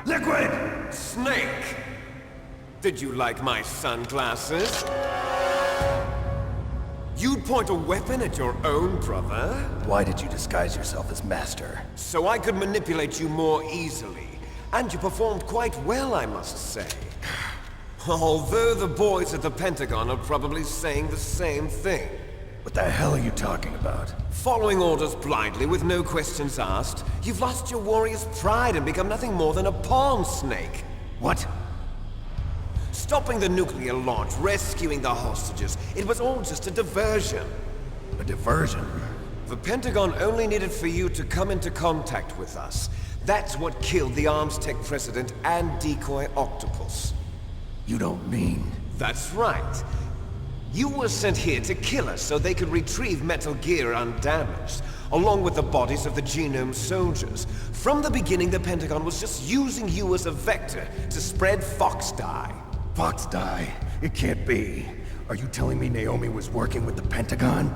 Liquid! Snake! Did you like my sunglasses? You'd point a weapon at your own brother? Why did you disguise yourself as Master? So I could manipulate you more easily. And you performed quite well, I must say. Although the boys at the Pentagon are probably saying the same thing. What the hell are you talking about? Following orders blindly with no questions asked, you've lost your warrior's pride and become nothing more than a pawn, Snake. What? Stopping the nuclear launch, rescuing the hostages, it was all just a diversion. A diversion? The Pentagon only needed for you to come into contact with us. That's what killed the Armstech president and decoy Octopus. You don't mean... That's right. You were sent here to kill us so they could retrieve Metal Gear undamaged, along with the bodies of the Genome soldiers. From the beginning, the Pentagon was just using you as a vector to spread Fox Die. Fox Die? It can't be. Are you telling me Naomi was working with the Pentagon?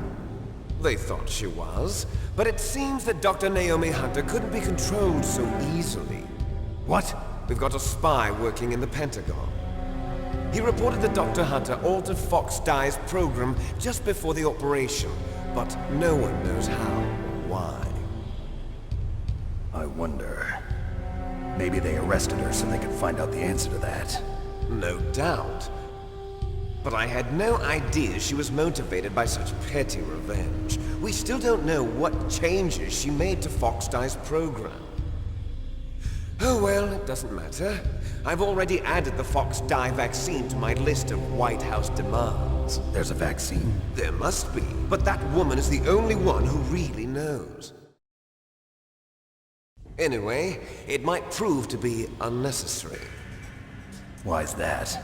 They thought she was, but it seems that Dr. Naomi Hunter couldn't be controlled so easily. What? We've got a spy working in the Pentagon. He reported that Dr. Hunter altered Fox Die's program just before the operation, but no one knows how or why. I wonder... Maybe they arrested her so they could find out the answer to that. No doubt. But I had no idea she was motivated by such petty revenge. We still don't know what changes she made to Fox Die's program. Oh well, it doesn't matter. I've already added the Fox Die vaccine to my list of White House demands. There's a vaccine? There must be, but that woman is the only one who really knows. Anyway, it might prove to be unnecessary. Why's that?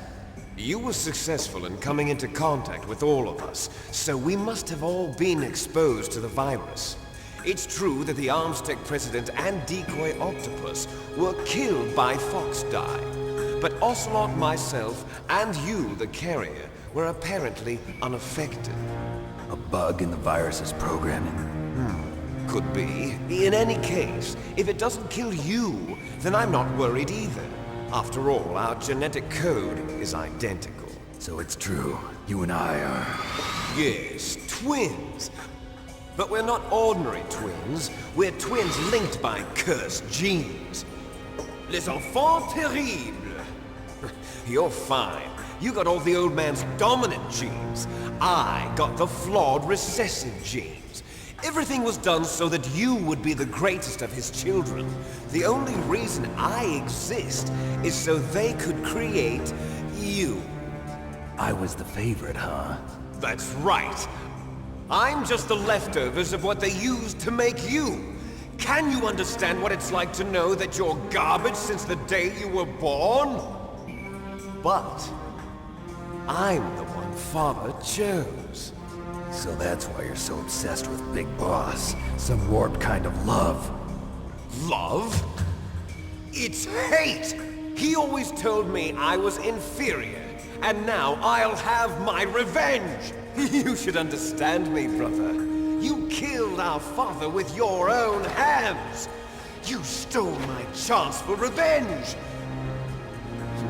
You were successful in coming into contact with all of us, so we must have all been exposed to the virus. It's true that the Armstech president and decoy Octopus were killed by Fox Die, but Ocelot, myself, and you, the carrier, were apparently unaffected. A bug in the virus's programming? Could be. In any case, if it doesn't kill you, then I'm not worried either. After all, our genetic code is identical. So it's true. You and I are... Yes, twins. But we're not ordinary twins. We're twins linked by cursed genes. Les enfants terribles. You're fine. You got all the old man's dominant genes. I got the flawed recessive genes. Everything was done so that you would be the greatest of his children. The only reason I exist is so they could create you. I was the favorite, huh? That's right. I'm just the leftovers of what they used to make you. Can you understand what it's like to know that you're garbage since the day you were born? But I'm the one Father chose. So that's why you're so obsessed with Big Boss. Some warped kind of love. Love? It's hate! He always told me I was inferior, and now I'll have my revenge! You should understand me, brother. You killed our father with your own hands! You stole my chance for revenge!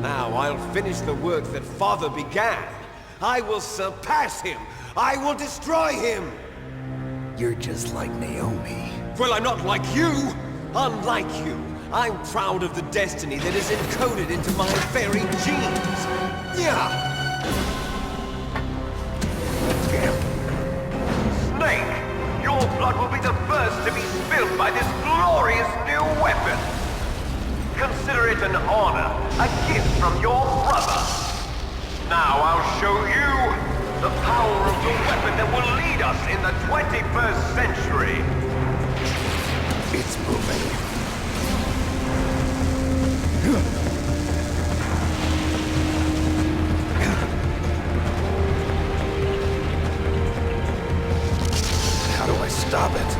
Now I'll finish the work that Father began. I will surpass him! I will destroy him! You're just like Naomi. Well, I'm not like you! Unlike you, I'm proud of the destiny that is encoded into my very genes! Yeah! Damn. Snake, your blood will be the first to be spilled by this glorious new weapon! Consider it an honor, a gift from your brother! Now I'll show you the power of the weapon that will lead us in the 21st century! It's moving. How do I stop it?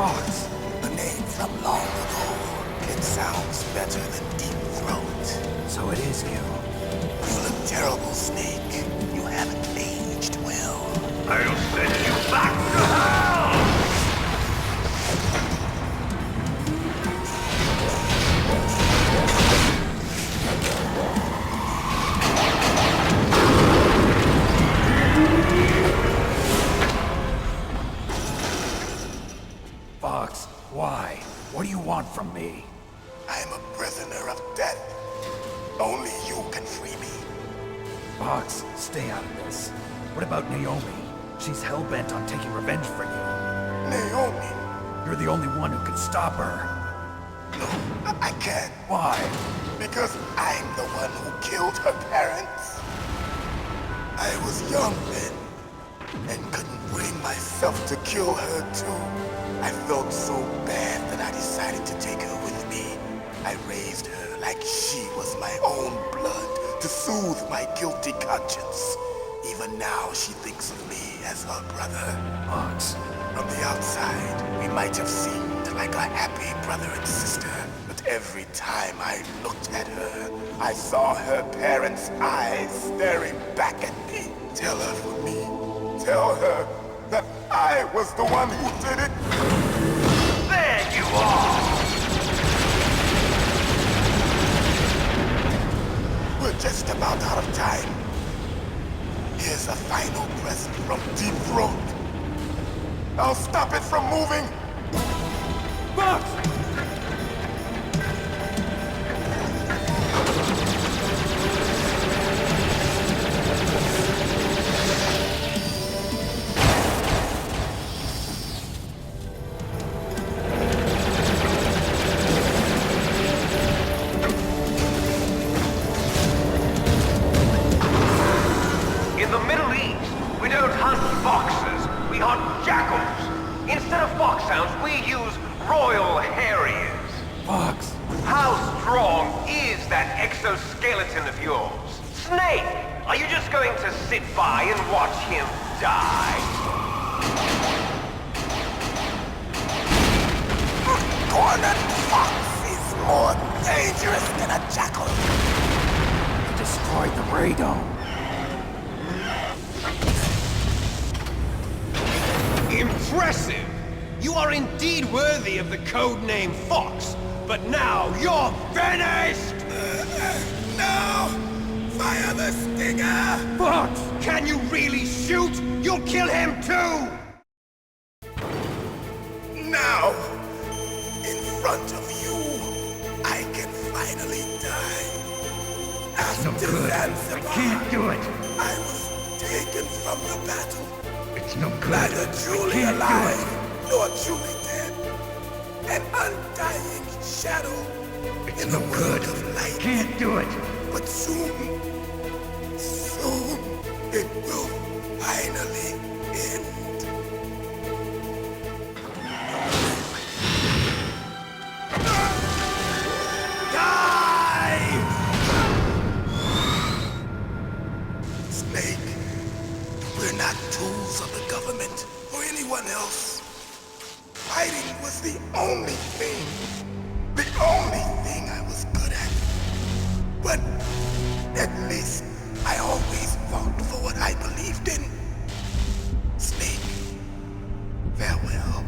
Fox? A name from long ago. It sounds better than Deep Throat. So it is you. You look terrible, Snake. You haven't aged well. I'll send you back to hell! Fox, why? What do you want from me? I'm a prisoner of death. Only you can free me. Fox, stay out of this. What about Naomi? She's hell-bent on taking revenge for you. Naomi? You're the only one who can stop her. No, I can't. Why? Because I'm the one who killed her parents. I was young then, and couldn't bring myself to kill her too. I felt so bad that I decided to take her with me. I raised her like she was my own blood to soothe my guilty conscience. Even now, she thinks of me as her brother. Fox. From the outside, we might have seemed like a happy brother and sister, but every time I looked at her, I saw her parents' eyes staring back at me. Tell her for me. Tell her that I was the one who did it. There you are! We're just about out of time. Here's a final present from Deep Throat. I'll stop it from moving. Fox! In the Middle East, we don't hunt foxes, we hunt jackals. Instead of foxhounds, we use Royal Harriers. Fox! How strong is that exoskeleton of yours? Snake, are you just going to sit by and watch him die? Cornered fox is more dangerous than a jackal. You destroyed the radome. Impressive! You are indeed worthy of the codename Fox, but now you're finished! No! Fire the stinger! Fox! Can you really shoot? You'll kill him too! Now, in front of you, I can finally die. After Zanzibar, Can't do it! I was taken from the battle. It's no good. Neither truly can't do alive, nor truly dead. An undying shadow in the world of light. Can't do it! But soon, soon, it will finally end. Die! Snake, we're not tools of the government or anyone else. Fighting was the only thing I was good at. But at least I always fought for what I believed in. Snake, farewell.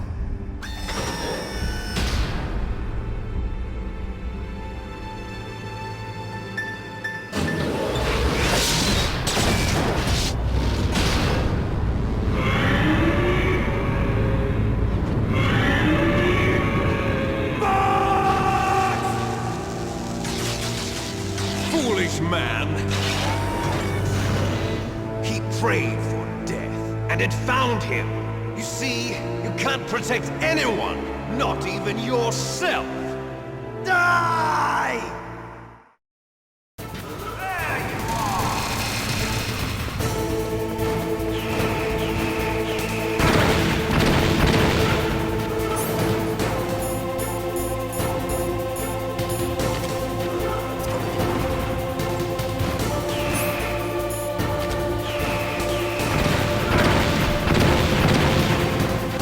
Foolish man! He prayed for death, and it found him. You see, you can't protect anyone, not even yourself. Die! There you are!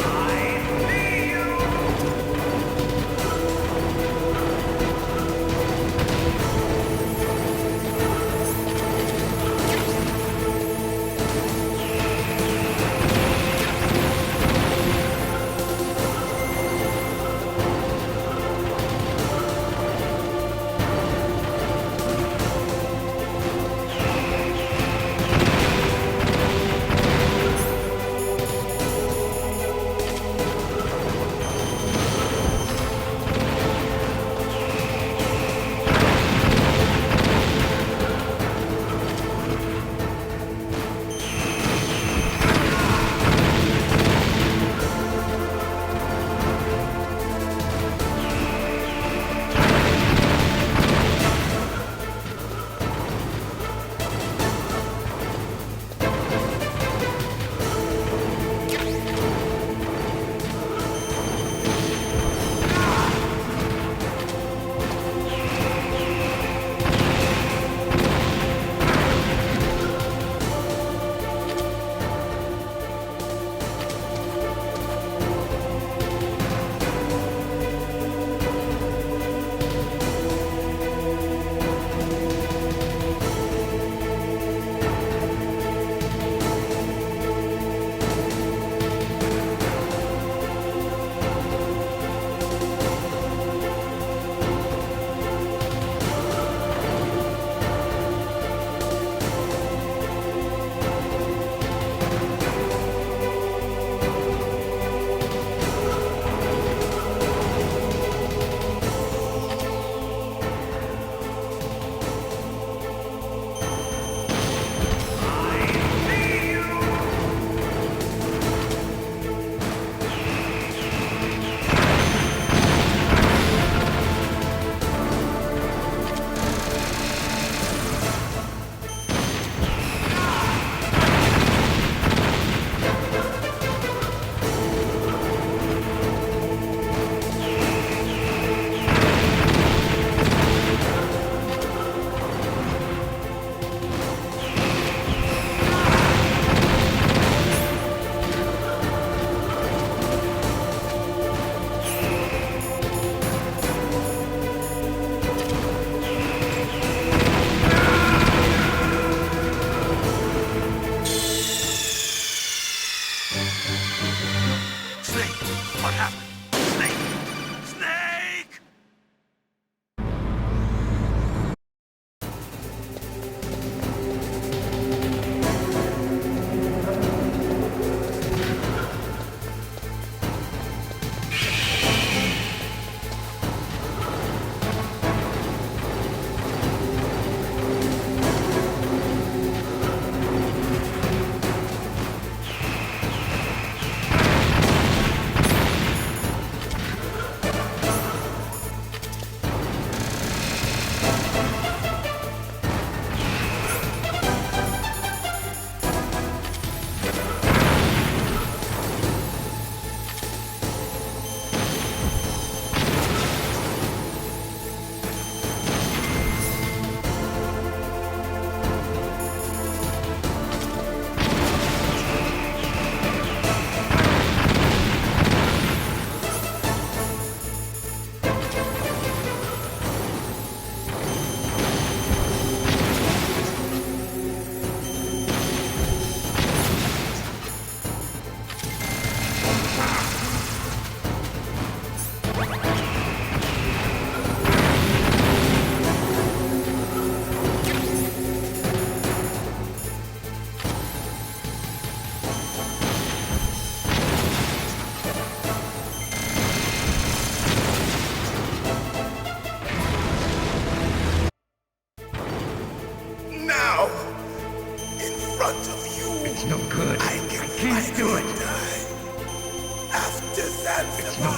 I see you!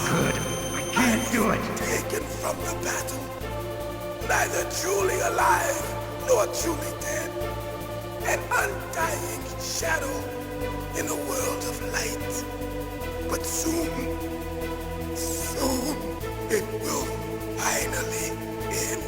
could. I can't do it. Taken from the battle, neither truly alive nor truly dead. An undying shadow in a world of light. But soon it will finally end.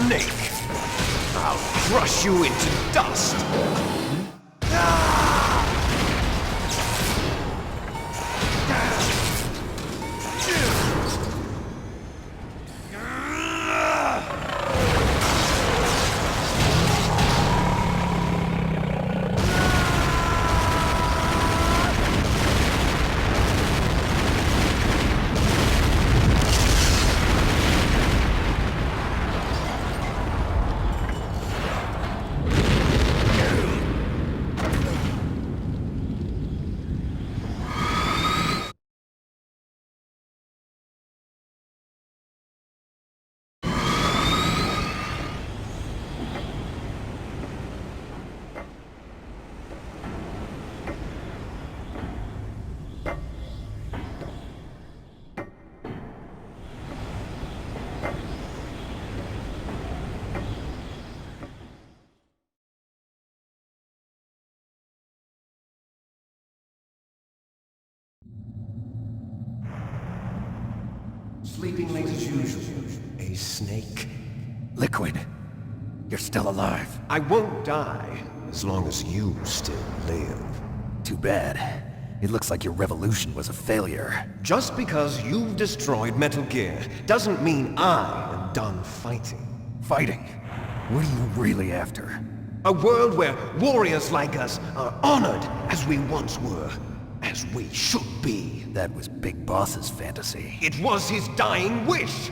Snake! I'll crush you into dust! Sleeping late as usual, a snake. Liquid, you're still alive. I won't die as long as you still live. Too bad. It looks like your revolution was a failure. Just because you've destroyed Metal Gear doesn't mean I am done fighting. Fighting? What are you really after? A world where warriors like us are honored as we once were, as we should be. That was Big Boss's fantasy. It was his dying wish!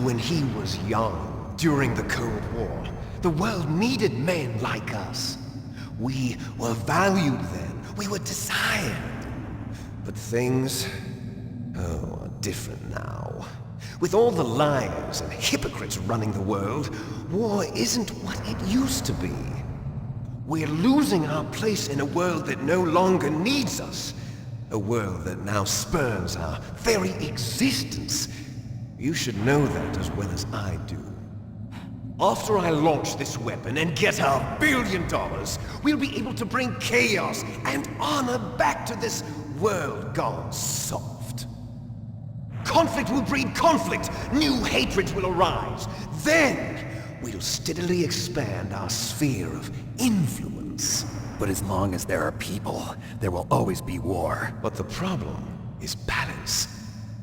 When he was young, during the Cold War, the world needed men like us. We were valued then. We were desired. But things, are different now. With all the liars and hypocrites running the world, war isn't what it used to be. We're losing our place in a world that no longer needs us. A world that now spurns our very existence. You should know that as well as I do. After I launch this weapon and get our $1 billion, we'll be able to bring chaos and honor back to this world gone soft. Conflict will breed conflict. New hatreds will arise. Then, we'll steadily expand our sphere of influence. But as long as there are people, there will always be war. But the problem is balance.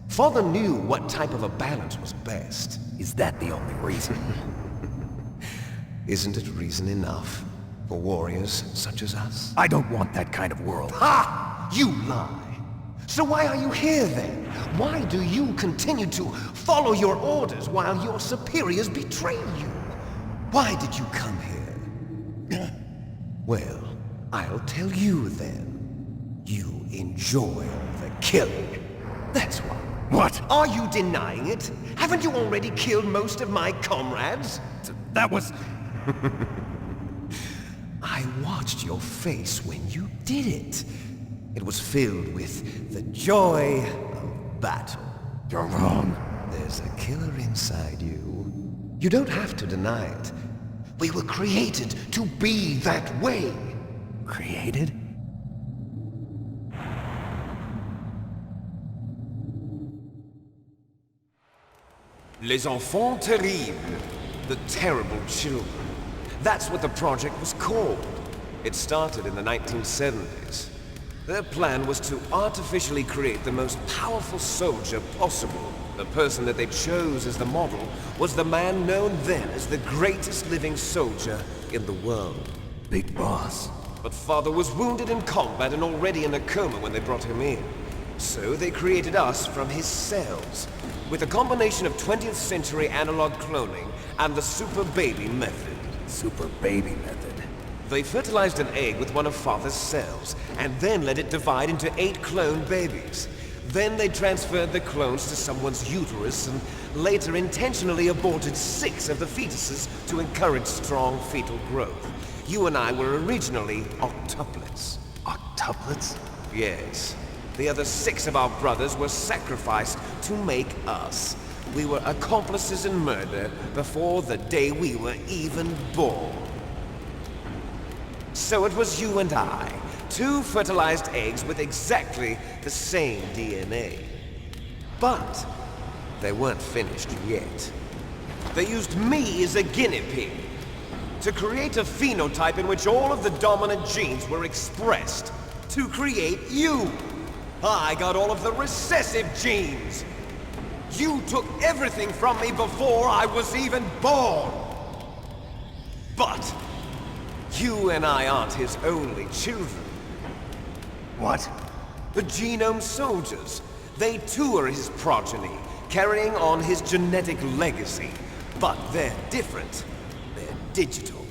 Father knew what type of a balance was best. Is that the only reason? Isn't it reason enough for warriors such as us? I don't want that kind of world. Ha! You lie! So why are you here then? Why do you continue to follow your orders while your superiors betray you? Why did you come here? Well, I'll tell you then. You enjoy the killing. That's why. What? Are you denying it? Haven't you already killed most of my comrades? That was... I watched your face when you did it. It was filled with the joy of battle. You're wrong. There's a killer inside you. You don't have to deny it. We were created to be that way. Created? Les enfants terribles. The terrible children. That's what the project was called. It started in the 1970s. Their plan was to artificially create the most powerful soldier possible. The person that they chose as the model was the man known then as the greatest living soldier in the world. Big Boss. But Father was wounded in combat and already in a coma when they brought him in. So they created us from his cells, with a combination of 20th century analog cloning and the super baby method. Super baby method. They fertilized an egg with one of Father's cells, and then let it divide into 8 clone babies. Then they transferred the clones to someone's uterus, and later intentionally aborted 6 of the fetuses to encourage strong fetal growth. You and I were originally octuplets. Octuplets? Yes. The other 6 of our brothers were sacrificed to make us. We were accomplices in murder before the day we were even born. So it was you and I, 2 fertilized eggs with exactly the same DNA. But they weren't finished yet. They used me as a guinea pig to create a phenotype in which all of the dominant genes were expressed to create you. I got all of the recessive genes. You took everything from me before I was even born. But you and I aren't his only children. What? The Genome Soldiers. They too are his progeny, carrying on his genetic legacy. But they're different. They're digital.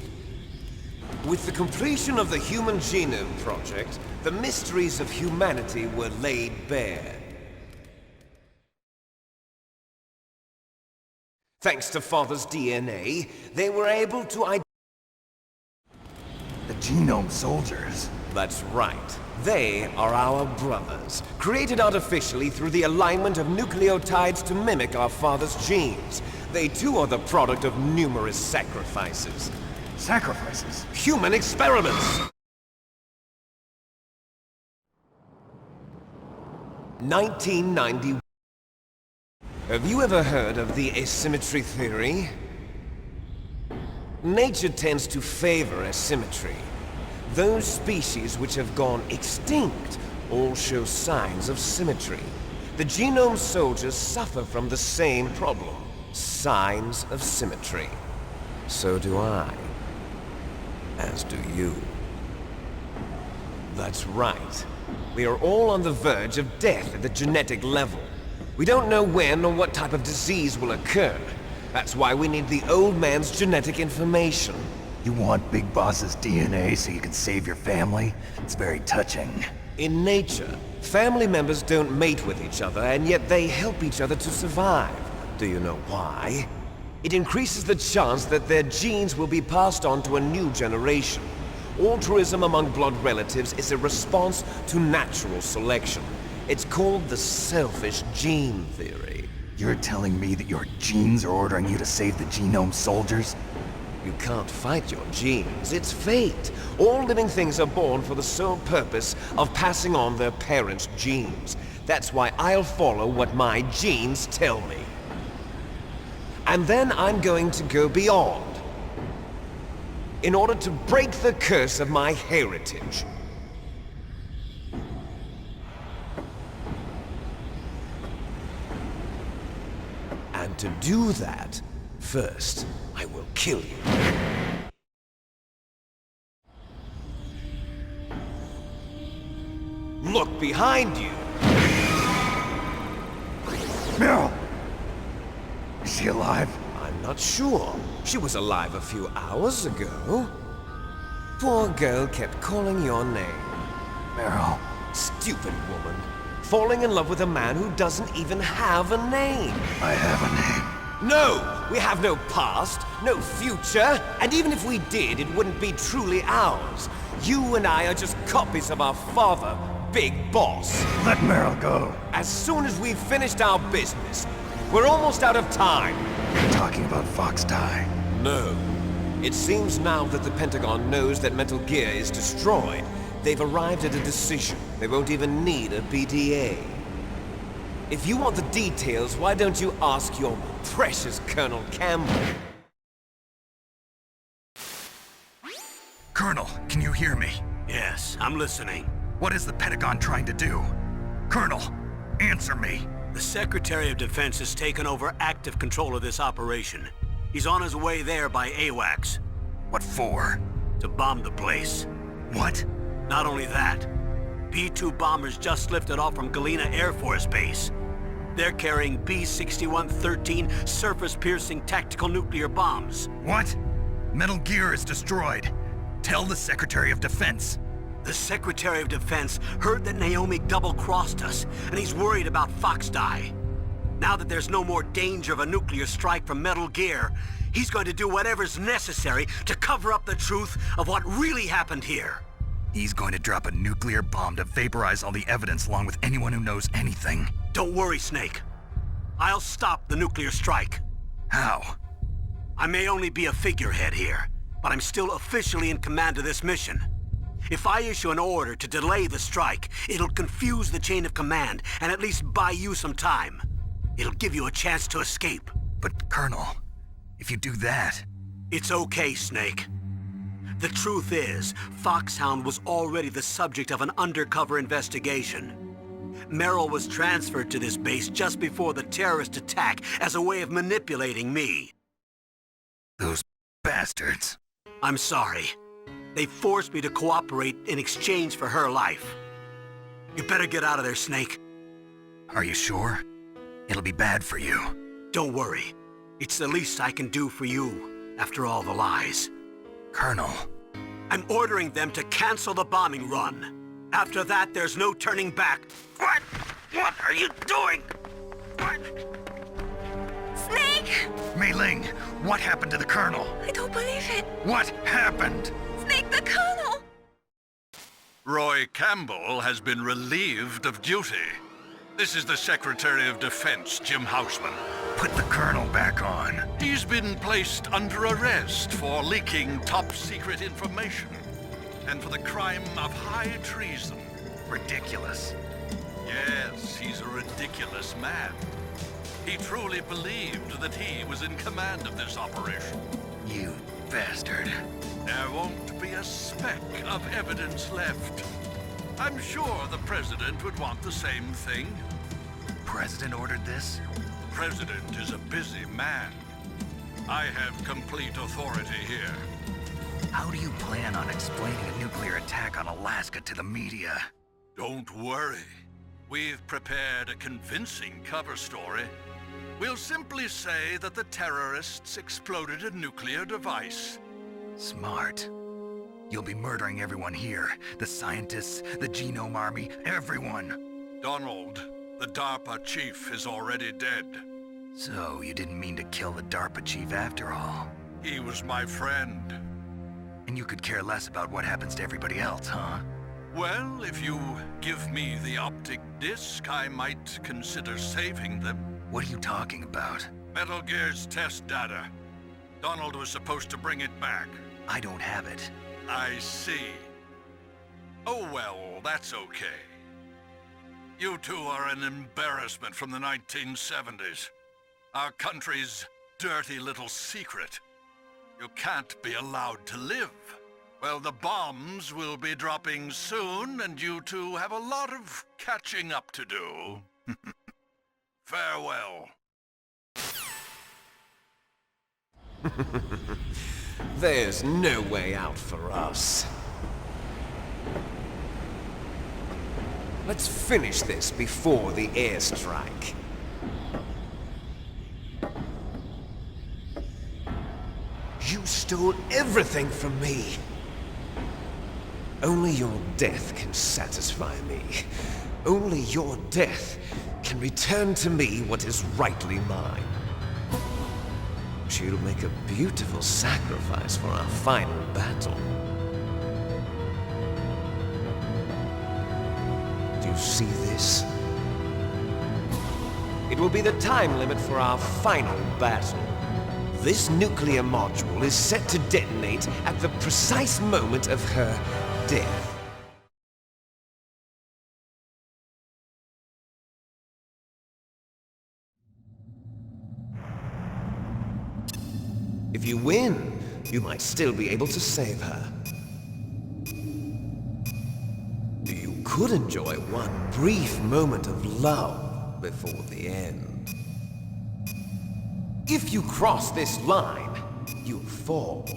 With the completion of the Human Genome Project, the mysteries of humanity were laid bare. Thanks to Father's DNA, they were able to The Genome Soldiers. That's right. They are our brothers, created artificially through the alignment of nucleotides to mimic our father's genes. They too are the product of numerous sacrifices. Sacrifices? Human experiments! 1991. Have you ever heard of the asymmetry theory? Nature tends to favor asymmetry. Those species which have gone extinct all show signs of symmetry. The Genome Soldiers suffer from the same problem. Signs of symmetry. So do I. As do you. That's right. We are all on the verge of death at the genetic level. We don't know when or what type of disease will occur. That's why we need the old man's genetic information. You want Big Boss's DNA so you can save your family? It's very touching. In nature, family members don't mate with each other, and yet they help each other to survive. Do you know why? It increases the chance that their genes will be passed on to a new generation. Altruism among blood relatives is a response to natural selection. It's called the selfish gene theory. You're telling me that your genes are ordering you to save the Genome Soldiers? You can't fight your genes. It's fate. All living things are born for the sole purpose of passing on their parents' genes. That's why I'll follow what my genes tell me. And then I'm going to go beyond, in order to break the curse of my heritage. And to do that, first, I will kill you. Look behind you! Meryl! Is she alive? I'm not sure. She was alive a few hours ago. Poor girl kept calling your name. Meryl. Stupid woman. Falling in love with a man who doesn't even have a name. I have a name. No! We have no past, no future, and even if we did, it wouldn't be truly ours. You and I are just copies of our father, Big Boss. Let Meryl go. As soon as we've finished our business, we're almost out of time. You're talking about Fox Die. No. It seems now that the Pentagon knows that Metal Gear is destroyed. They've arrived at a decision. They won't even need a BDA. If you want the details, why don't you ask your precious Colonel Campbell? Colonel, can you hear me? Yes, I'm listening. What is the Pentagon trying to do? Colonel, answer me. The Secretary of Defense has taken over active control of this operation. He's on his way there by AWACS. What for? To bomb the place. What? Not only that, B-2 bombers just lifted off from Galena Air Force Base. They're carrying B-6113 surface-piercing tactical nuclear bombs. What? Metal Gear is destroyed. Tell the Secretary of Defense. The Secretary of Defense heard that Naomi double-crossed us, and he's worried about Fox Die. Now that there's no more danger of a nuclear strike from Metal Gear, he's going to do whatever's necessary to cover up the truth of what really happened here. He's going to drop a nuclear bomb to vaporize all the evidence along with anyone who knows anything. Don't worry, Snake. I'll stop the nuclear strike. How? I may only be a figurehead here, but I'm still officially in command of this mission. If I issue an order to delay the strike, it'll confuse the chain of command and at least buy you some time. It'll give you a chance to escape. But Colonel, if you do that... It's okay, Snake. The truth is, Foxhound was already the subject of an undercover investigation. Meryl was transferred to this base just before the terrorist attack as a way of manipulating me. Those bastards. I'm sorry. They forced me to cooperate in exchange for her life. You better get out of there, Snake. Are you sure? It'll be bad for you. Don't worry. It's the least I can do for you, after all the lies. Colonel. I'm ordering them to cancel the bombing run. After that, there's no turning back. What? What are you doing? What? Snake! Mei Ling, what happened to the Colonel? I don't believe it. What happened? Snake, the Colonel! Roy Campbell has been relieved of duty. This is the Secretary of Defense, Jim Houseman. Put the Colonel back on. He's been placed under arrest for leaking top-secret information and for the crime of high treason. Ridiculous. Yes, he's a ridiculous man. He truly believed that he was in command of this operation. You bastard. There won't be a speck of evidence left. I'm sure the President would want the same thing. President ordered this? The President is a busy man. I have complete authority here. How do you plan on explaining a nuclear attack on Alaska to the media? Don't worry. We've prepared a convincing cover story. We'll simply say that the terrorists exploded a nuclear device. Smart. You'll be murdering everyone here. The scientists, the Genome Army, everyone. Donald, the DARPA chief, is already dead. So, you didn't mean to kill the DARPA chief after all. He was my friend. And you could care less about what happens to everybody else, huh? Well, if you give me the optic disc, I might consider saving them. What are you talking about? Metal Gear's test data. Donald was supposed to bring it back. I don't have it. I see. Oh well, that's okay. You two are an embarrassment from the 1970s. Our country's dirty little secret. You can't be allowed to live. Well, the bombs will be dropping soon, and you two have a lot of catching up to do. Farewell. There's no way out for us. Let's finish this before the airstrike. You stole everything from me. Only your death can satisfy me. Only your death can return to me what is rightly mine. She'll make a beautiful sacrifice for our final battle. Do you see this? It will be the time limit for our final battle. This nuclear module is set to detonate at the precise moment of her death. If you win, you might still be able to save her. You could enjoy one brief moment of love before the end. If you cross this line, you'll fall.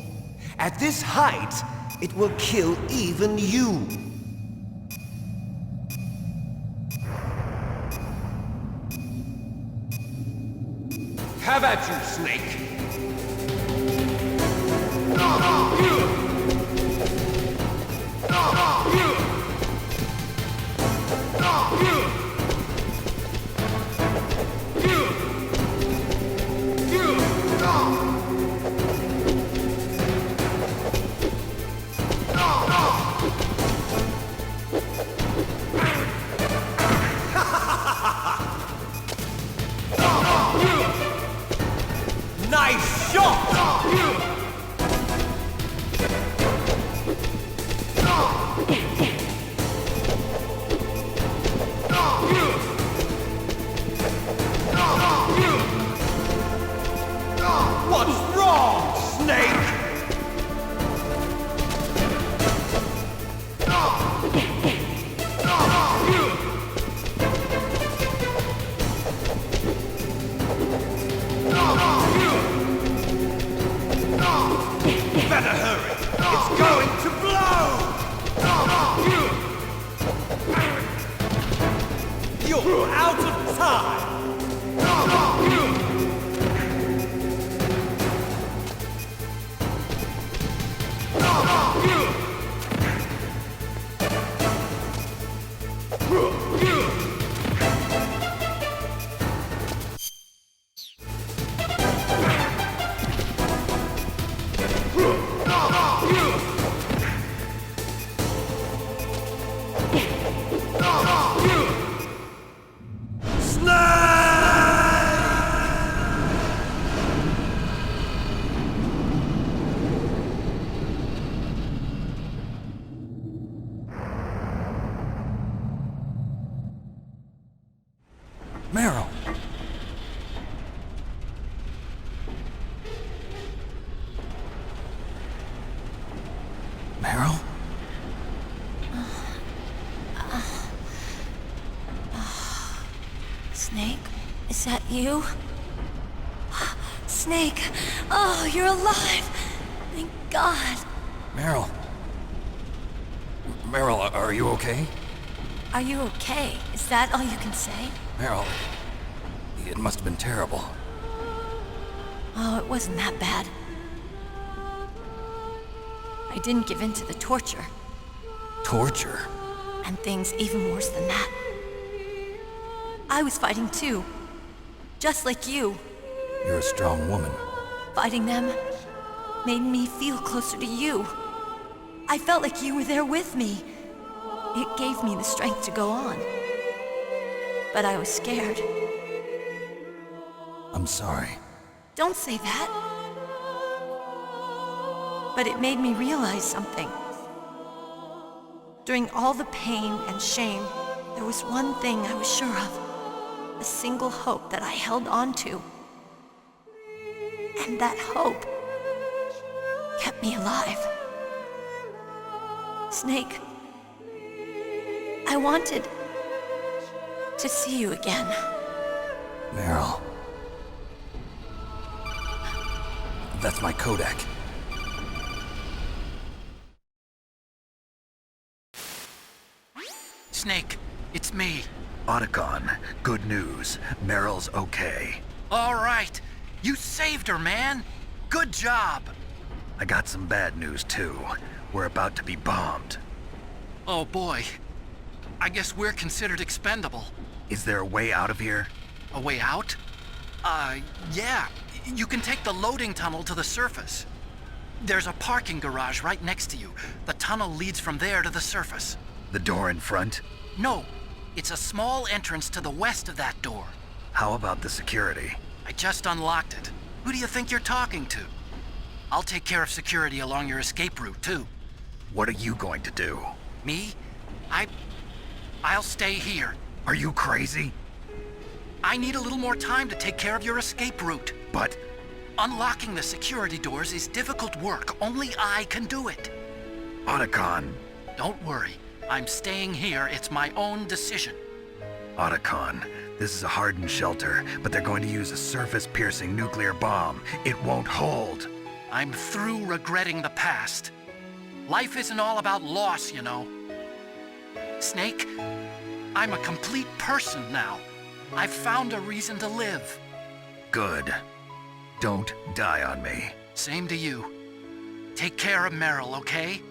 At this height, it will kill even you. Have at you, Snake! Nice shot! What's wrong, Snake? Better hurry! It's going to blow! You're out of time! Meryl! Meryl? Snake, is that you? Snake, oh, you're alive! Thank God. Meryl? Meryl, are you okay? Are you okay? Is that all you can say? Meryl, it must have been terrible. Oh, it wasn't that bad. I didn't give in to the torture, Torture? and things even worse than that. I was fighting too, just like you. You're a strong woman. Fighting them made me feel closer to you. I felt like you were there with me. It gave me the strength to go on. But I was scared. I'm sorry. Don't say that. But it made me realize something. During all the pain and shame, there was one thing I was sure of. A single hope that I held on to. And that hope kept me alive. Snake, I wanted to see you again. Meryl. That's my Kodak. Snake, it's me. Otacon, good news. Meryl's okay. All right. You saved her, man. Good job. I got some bad news too. We're about to be bombed. Oh boy. I guess we're considered expendable. Is there a way out of here? A way out? Yeah. You can take the loading tunnel to the surface. There's a parking garage right next to you. The tunnel leads from there to the surface. The door in front? No, it's a small entrance to the west of that door. How about the security? I just unlocked it. Who do you think you're talking to? I'll take care of security along your escape route, too. What are you going to do? Me? I'll stay here. Are you crazy? I need a little more time to take care of your escape route. But Unlocking the security doors is difficult work. Only I can do it. Otacon. Don't worry. I'm staying here. It's my own decision. Otacon, this is a hardened shelter, but they're going to use a surface-piercing nuclear bomb. It won't hold. I'm through regretting the past. Life isn't all about loss, you know. Snake, I'm a complete person now. I've found a reason to live. Good. Don't die on me. Same to you. Take care of Meryl, okay?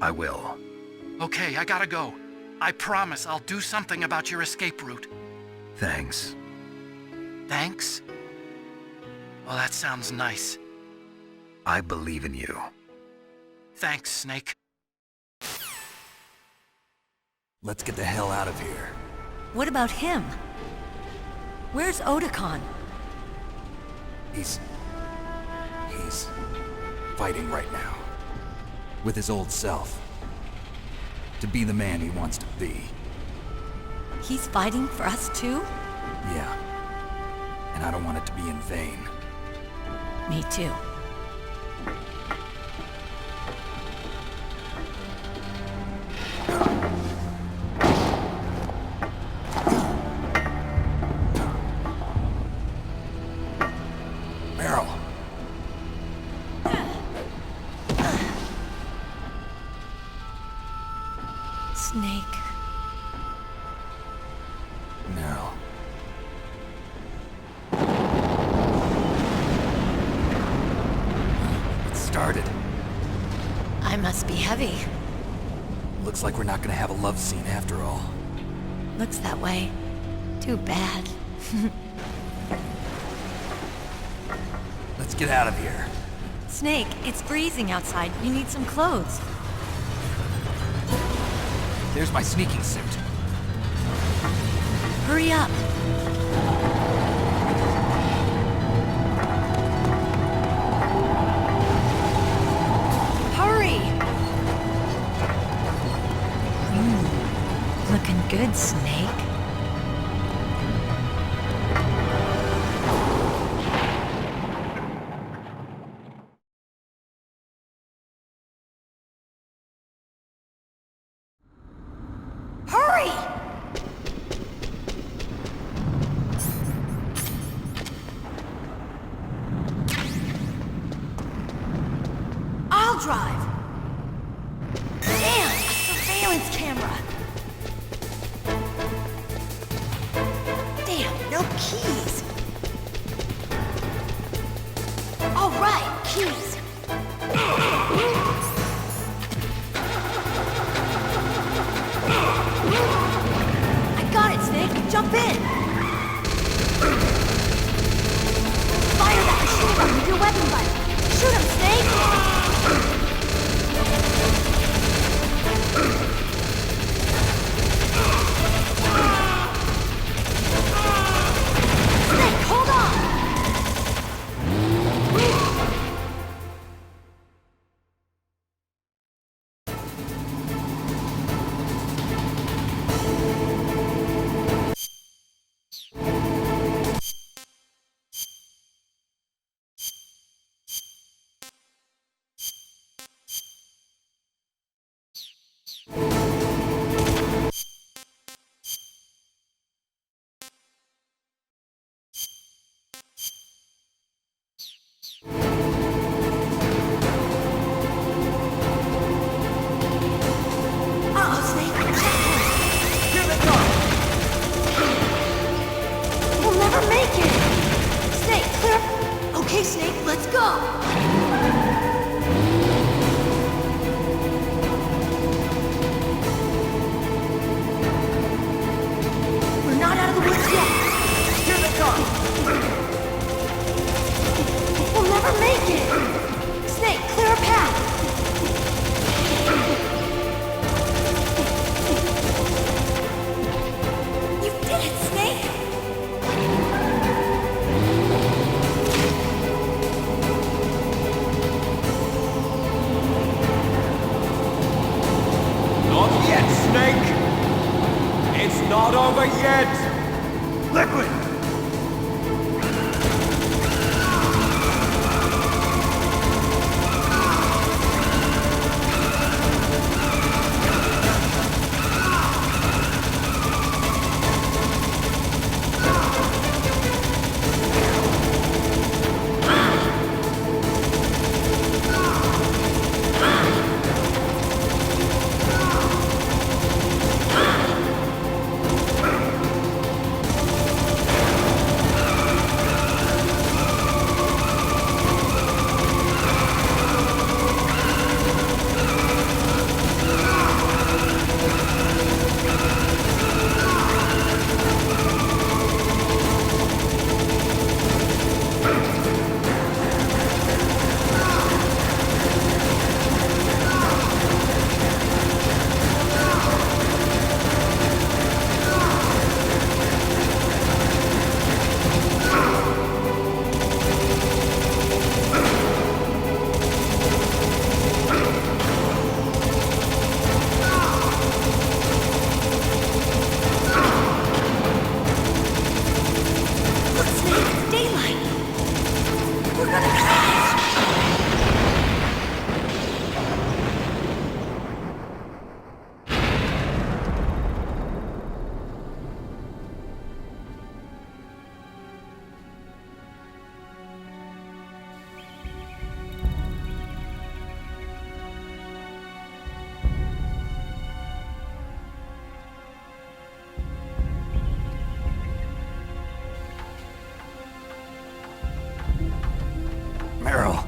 I will. Okay, I gotta go. I promise I'll do something about your escape route. Thanks. Thanks? Well, that sounds nice. I believe in you. Thanks, Snake. Let's get the hell out of here. What about him? Where's Otacon? He's fighting right now. With his old self. To be the man he wants to be. He's fighting for us too? Yeah. And I don't want it to be in vain. Me too. Meryl. Snake. Meryl. It started. I must be heavy. Looks like we're not gonna have a love scene after all. Looks that way. Too bad. Let's get out of here. Snake, it's freezing outside. You need some clothes. There's my sneaking suit. Hurry up. Hurry! Looking good, Snake. Hurry! I'll drive. Damn, a surveillance camera. Damn, no keys. All right, keys. I got it, Snake. Jump in. Fire that machine gun with your weapon butt. Shoot him, Snake. Snake, hold on. Uh-oh, Snake. Checkpoint. Here they go. We'll never make it. Snake, clear. Okay, Snake, let's go. over yet! Liquid! Meryl.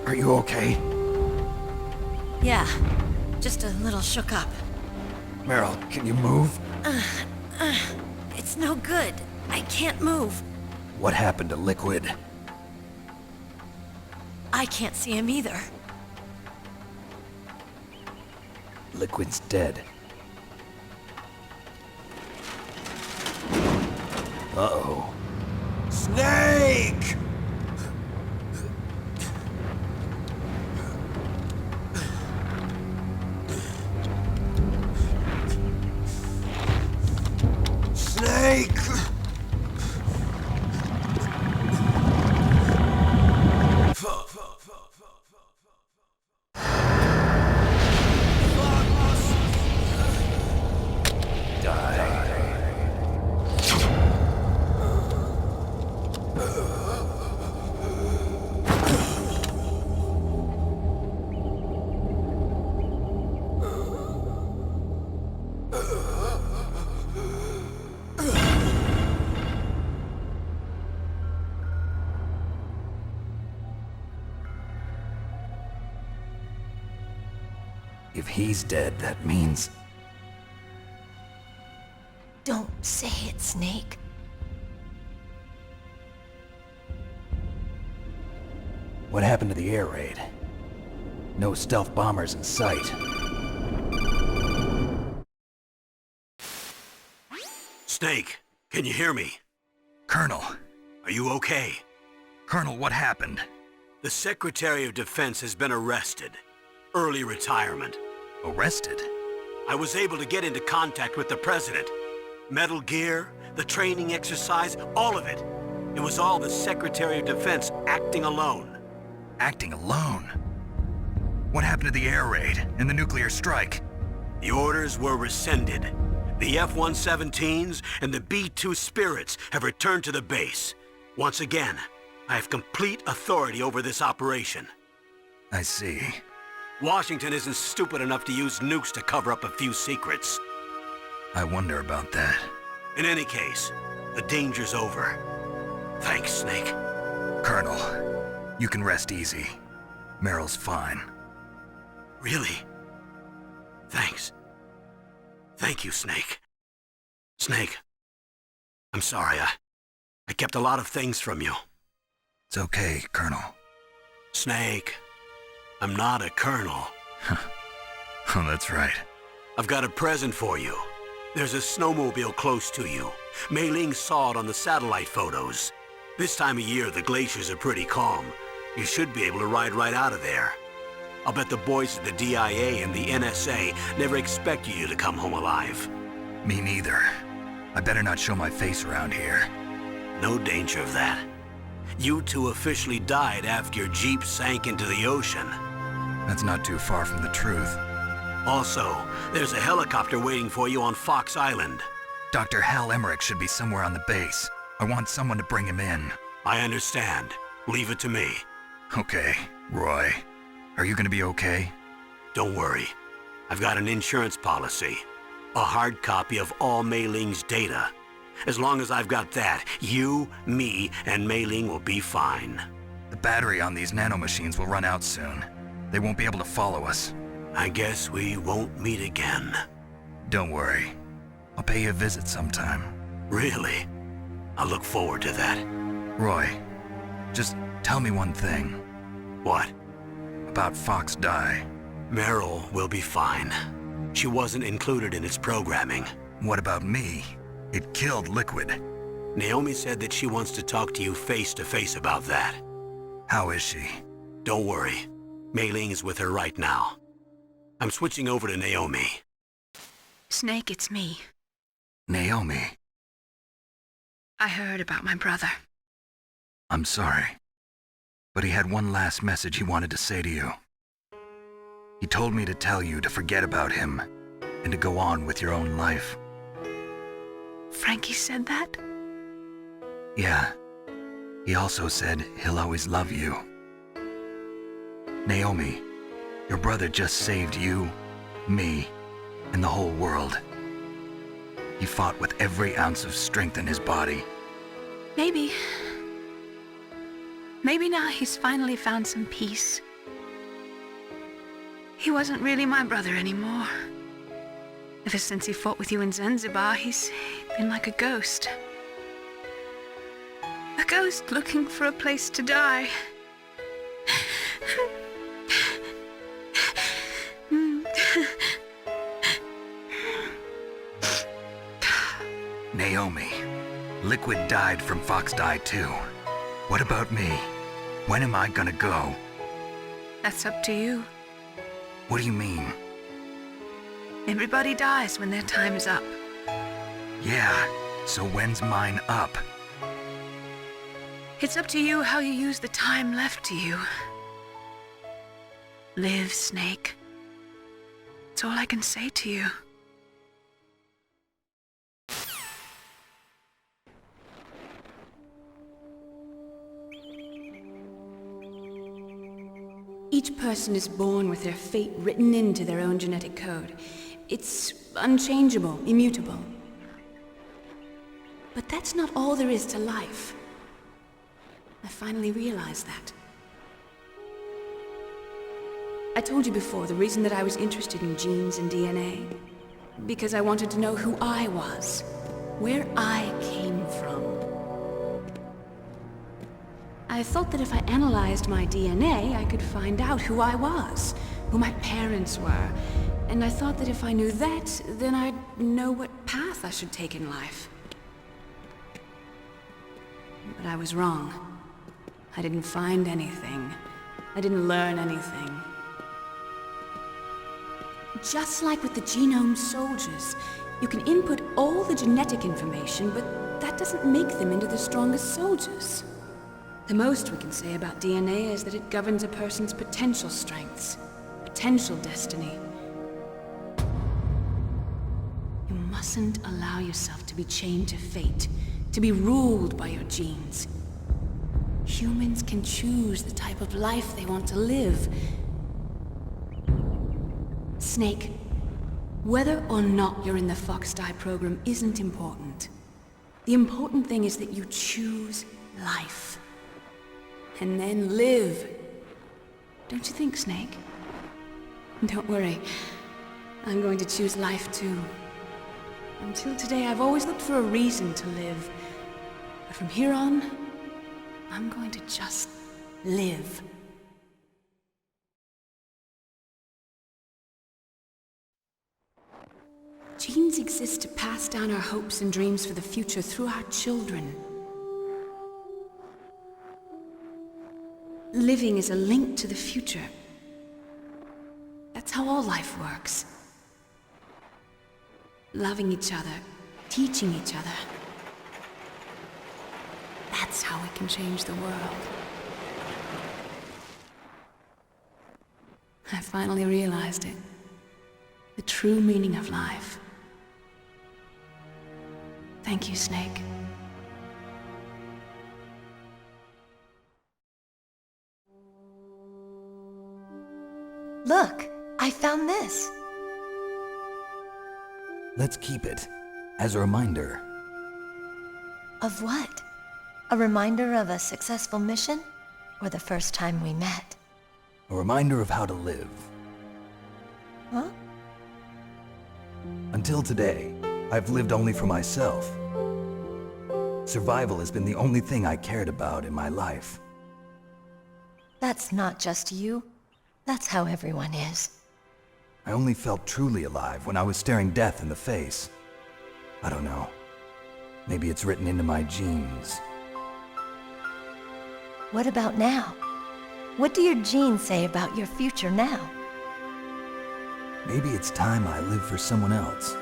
Are you okay? Yeah, just a little shook up. Meryl, can you move? It's no good. I can't move. What happened to Liquid? I can't see him either. Liquid's dead. Uh-oh. Snake! Snake! If he's dead, that means... Don't say it, Snake. What happened to the air raid? No stealth bombers in sight. Snake, can you hear me? Colonel. Are you okay? Colonel, what happened? The Secretary of Defense has been arrested. Early retirement. Arrested? I was able to get into contact with the President. Metal Gear, the training exercise, all of it. It was all the Secretary of Defense acting alone. Acting alone? What happened to the air raid and the nuclear strike? The orders were rescinded. The F-117s and the B-2 Spirits have returned to the base. Once again, I have complete authority over this operation. I see. Washington isn't stupid enough to use nukes to cover up a few secrets. I wonder about that. In any case, the danger's over. Thanks, Snake. Colonel, you can rest easy. Meryl's fine. Really? Thanks. Thank you, Snake. Snake, I'm sorry. I kept a lot of things from you. It's okay, Colonel. Snake, I'm not a colonel. Oh, that's right. I've got a present for you. There's a snowmobile close to you. Mei Ling saw it on the satellite photos. This time of year, the glaciers are pretty calm. You should be able to ride right out of there. I'll bet the boys at the DIA and the NSA never expected you to come home alive. Me neither. I better not show my face around here. No danger of that. You two officially died after your jeep sank into the ocean. That's not too far from the truth. Also, there's a helicopter waiting for you on Fox Island. Dr. Hal Emmerich should be somewhere on the base. I want someone to bring him in. I understand. Leave it to me. Okay, Roy. Are you gonna be okay? Don't worry. I've got an insurance policy. A hard copy of all Mei Ling's data. As long as I've got that, you, me, and Mei Ling will be fine. The battery on these nanomachines will run out soon. They won't be able to follow us. I guess we won't meet again. Don't worry. I'll pay you a visit sometime. Really? I look forward to that. Roy, just tell me one thing. What? About Fox Die. Meryl will be fine. She wasn't included in its programming. What about me? It killed Liquid. Naomi said that she wants to talk to you face to face about that. How is she? Don't worry. Mei Ling is with her right now. I'm switching over to Naomi. Snake, it's me. Naomi. I heard about my brother. I'm sorry. But he had one last message he wanted to say to you. He told me to tell you to forget about him and to go on with your own life. Frankie said that? Yeah. He also said he'll always love you. Naomi, your brother just saved you, me, and the whole world. He fought with every ounce of strength in his body. Maybe. Maybe now he's finally found some peace. He wasn't really my brother anymore. Ever since he fought with you in Zanzibar, he's been like a ghost. A ghost looking for a place to die. Naomi, Liquid died from Fox Die too. What about me? When am I gonna go? That's up to you. What do you mean? Everybody dies when their time is up. Yeah, so when's mine up? It's up to you how you use the time left to you. Live, Snake. That's all I can say to you. Each person is born with their fate written into their own genetic code. It's unchangeable, immutable. But that's not all there is to life. I finally realized that. I told you before the reason that I was interested in genes and DNA. Because I wanted to know who I was, where I came from. I thought that if I analyzed my DNA, I could find out who I was, who my parents were, and I thought that if I knew that, then I'd know what path I should take in life. But I was wrong. I didn't find anything. I didn't learn anything. Just like with the genome soldiers, you can input all the genetic information, but that doesn't make them into the strongest soldiers. The most we can say about DNA is that it governs a person's potential strengths, potential destiny. You mustn't allow yourself to be chained to fate, to be ruled by your genes. Humans can choose the type of life they want to live. Snake, whether or not you're in the Fox Die program isn't important. The important thing is that you choose life. And then live. Don't you think, Snake? Don't worry. I'm going to choose life too. Until today, I've always looked for a reason to live. But from here on, I'm going to just live. Genes exist to pass down our hopes and dreams for the future through our children. Living is a link to the future. That's how all life works. loving each other, teaching each other. That's how we can change the world. I finally realized it. The true meaning of life. Thank you, Snake. Look, I found this. Let's keep it as a reminder. Of what? A reminder of a successful mission? Or the first time we met? A reminder of how to live. Huh? Until today, I've lived only for myself. Survival has been the only thing I cared about in my life. That's not just you. That's how everyone is. I only felt truly alive when I was staring death in the face. I don't know. Maybe it's written into my genes. What about now? What do your genes say about your future now? Maybe it's time I live for someone else.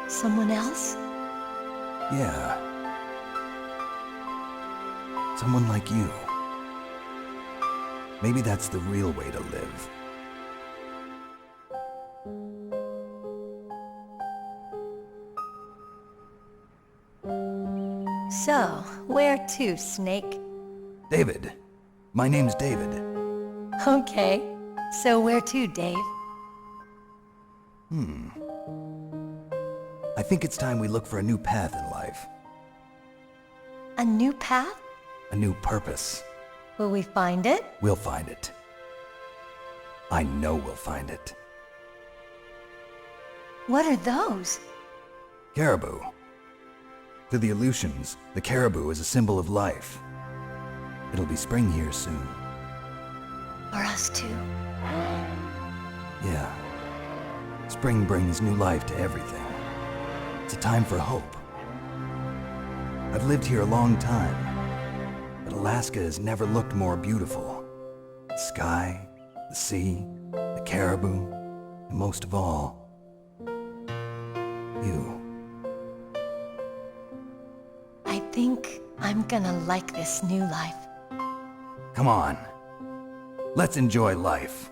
Someone else? Yeah. Someone like you. Maybe that's the real way to live. So, where to, Snake? David. My name's David. Okay. So where to, Dave? I think it's time we look for a new path in life. A new path? A new purpose. Will we find it? We'll find it. I know we'll find it. What are those? Caribou. To the Aleutians, the caribou is a symbol of life. It'll be spring here soon. For us too. Yeah. Spring brings new life to everything. It's a time for hope. I've lived here a long time, but Alaska has never looked more beautiful. The sky, the sea, the caribou, and most of all, you. I think I'm gonna like this new life. Come on. Let's enjoy life.